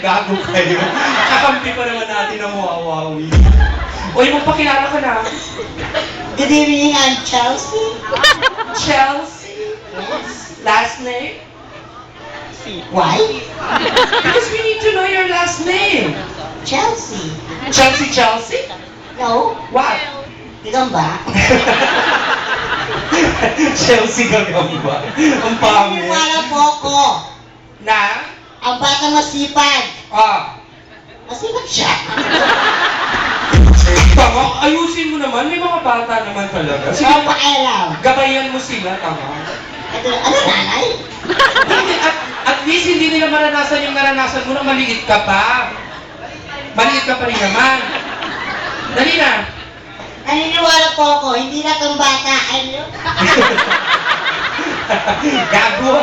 gago kayo. Kakampi pa naman natin ang Huawei. Uy, magpakilala ka na. Good evening, I'm Chelsea. Chelsea? Yes. Last name? Why? Because we need to know your last name. Chelsea. Chelsea? No, What? Gagamba. Chelsea Gagamba. Ang pangit. Naniniwala po ako. Na? Ang bata masipag. Ah. Masipag siya. Tama, ayusin mo naman. May mga bata naman talaga. Sige Sige, pa pakialam. gabayan mo sila, tama. Ano nanay? At least hindi nila maranasan yung naranasan mo na maliit ka pa. Maliit ka pa rin naman. Dali na. Naniniwala po ako, hindi na itong bata. Ano? Gago.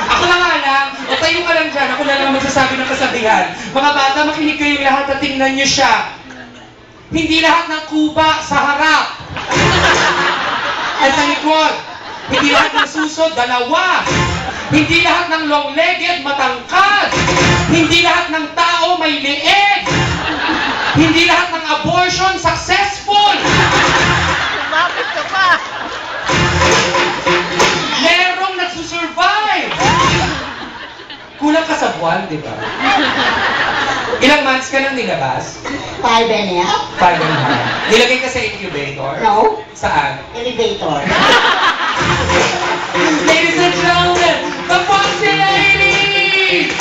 Ako na nga lang. O tayo ka lang dyan. Ako na lang magsasabi ng kasabihan. Mga bata, makinig kayong lahat at tingnan nyo siya. Hindi lahat ng kuba sa harap. Ay sa likod. Hindi lahat ng suso, dalawa. Hindi lahat ng long-legged, matangkad. Hindi lahat ng tao may leeg. Hindi lahat ng abortion successful. Bakit ka pa? Merong nagsusurvive. Kulang ka sa buwan, di ba? Ilang months ka nang nilabas? 5 and a half? 5 and a half. Nilagay ka sa incubator? No, Saan? elevator. Ladies and gentlemen, the Foxy Ladies!